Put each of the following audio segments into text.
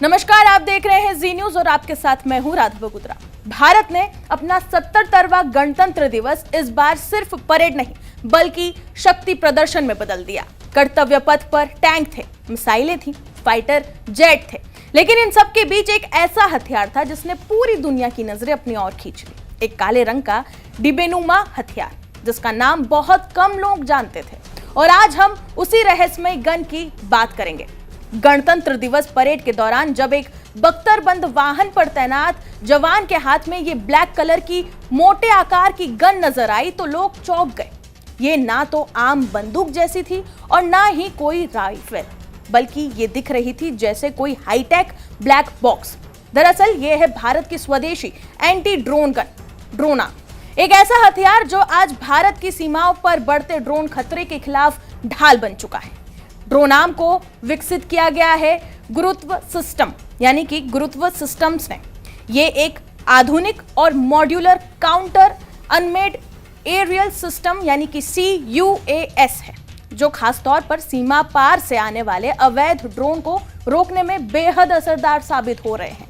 नमस्कार, आप देख रहे हैं जी न्यूज और आपके साथ मैं हूं राधा बगुत्रा। भारत ने अपना 77वां गणतंत्र दिवस इस बार सिर्फ परेड नहीं बल्कि शक्ति प्रदर्शन में बदल दिया। कर्तव्य पथ पर टैंक थे, मिसाइलें थी, फाइटर जेट थे, लेकिन इन सब के बीच एक ऐसा हथियार था जिसने पूरी दुनिया की नजरें अपनी ओर खींच ली। एक काले रंग का डिबेनुमा हथियार जिसका नाम बहुत कम लोग जानते थे, और आज हम उसी रहस्यमय गन की बात करेंगे। गणतंत्र दिवस परेड के दौरान जब एक बख्तरबंद वाहन पर तैनात जवान के हाथ में ये ब्लैक कलर की मोटे आकार की गन नजर आई तो लोग चौंक गए। ये ना तो आम बंदूक जैसी थी और ना ही कोई राइफल, बल्कि ये दिख रही थी जैसे कोई हाईटेक ब्लैक बॉक्स। दरअसल ये है भारत की स्वदेशी एंटी ड्रोन गन ड्रोना, एक ऐसा हथियार जो आज भारत की सीमाओं पर बढ़ते ड्रोन खतरे के खिलाफ ढाल बन चुका है। ड्रोनाम को विकसित किया गया है गुरुत्व सिस्टम यानी कि गुरुत्व सिस्टम्स ने। ये एक आधुनिक और modular counter unmanned aerial system यानी कि CUAS है, जो खासतौर पर सीमा पार से आने वाले अवैध ड्रोन को रोकने में बेहद असरदार साबित हो रहे हैं।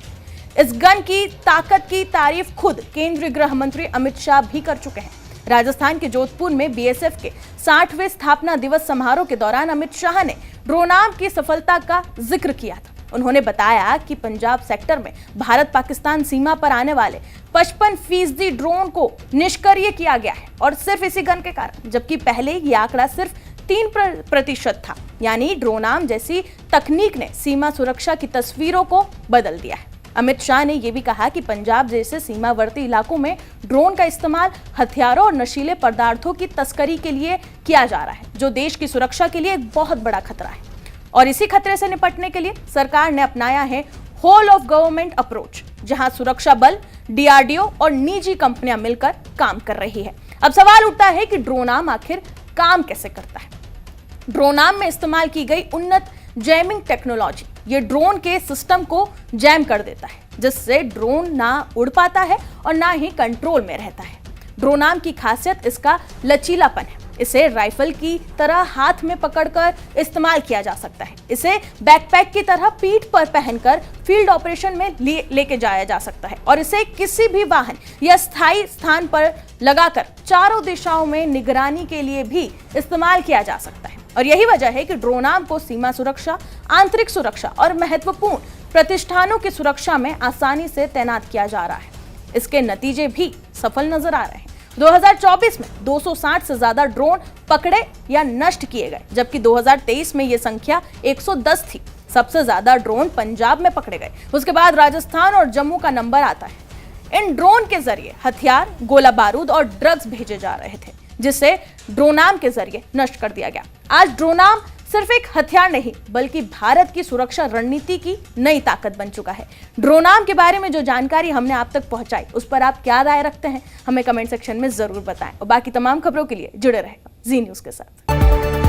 इस गन की ताकत की तारीफ खुद केंद्रीय गृह मंत्री अमित शाह भी कर चुके हैं। राजस्थान के जोधपुर में BSF के 60वें स्थापना दिवस समारोह के दौरान अमित शाह ने ड्रोनाम की सफलता का जिक्र किया था। उन्होंने बताया कि पंजाब सेक्टर में भारत पाकिस्तान सीमा पर आने वाले 55% ड्रोन को निष्क्रिय किया गया है, और सिर्फ इसी गन के कारण, जबकि पहले ये आंकड़ा सिर्फ 3% था। यानी ड्रोनाम जैसी तकनीक ने सीमा सुरक्षा की तस्वीरों को बदल दिया है। अमित शाह ने यह भी कहा कि पंजाब जैसे सीमावर्ती इलाकों में ड्रोन का इस्तेमाल हथियारों और नशीले पदार्थों की तस्करी के लिए किया जा रहा है, जो देश की सुरक्षा के लिए एक बहुत बड़ा खतरा है। और इसी खतरे से निपटने के लिए सरकार ने अपनाया है होल ऑफ गवर्नमेंट अप्रोच, जहां सुरक्षा बल, DRDO और निजी कंपनियां मिलकर काम कर रही है। अब सवाल उठता है कि ड्रोनाम आखिर काम कैसे करता है। ड्रोनाम में इस्तेमाल की गई उन्नत जैमिंग टेक्नोलॉजी ये ड्रोन के सिस्टम को जैम कर देता है, जिससे ड्रोन ना उड़ पाता है और ना ही कंट्रोल में रहता है। ड्रोनाम की खासियत इसका लचीलापन है। इसे राइफल की तरह हाथ में पकड़कर इस्तेमाल किया जा सकता है। इसे बैकपैक की तरह पीठ पर पहनकर फील्ड ऑपरेशन में लेके जाया जा सकता है, और इसे किसी भी वाहन या स्थायी स्थान पर लगाकर चारों दिशाओं में निगरानी के लिए भी इस्तेमाल किया जा सकता है। और यही वजह है कि ड्रोनाम को सीमा सुरक्षा, आंतरिक सुरक्षा और महत्वपूर्ण प्रतिष्ठानों की सुरक्षा में आसानी से तैनात किया जा रहा है। इसके नतीजे भी सफल नजर आ रहे हैं। 2024 में 260 से ज्यादा ड्रोन पकड़े या नष्ट किए गए, जबकि 2023 में यह संख्या 110 थी। सबसे ज्यादा ड्रोन पंजाब में पकड़े गए, उसके बाद राजस्थान और जम्मू का नंबर आता है। इन ड्रोन के जरिए हथियार, गोला बारूद और ड्रग्स भेजे जा रहे थे, जिसे ड्रोनाम के जरिए नष्ट कर दिया गया। आज ड्रोनाम सिर्फ एक हथियार नहीं बल्कि भारत की सुरक्षा रणनीति की नई ताकत बन चुका है। ड्रोनाम के बारे में जो जानकारी हमने आप तक पहुंचाई, उस पर आप क्या राय रखते हैं, हमें कमेंट सेक्शन में जरूर बताएं। और बाकी तमाम खबरों के लिए जुड़े रहें जी न्यूज के साथ।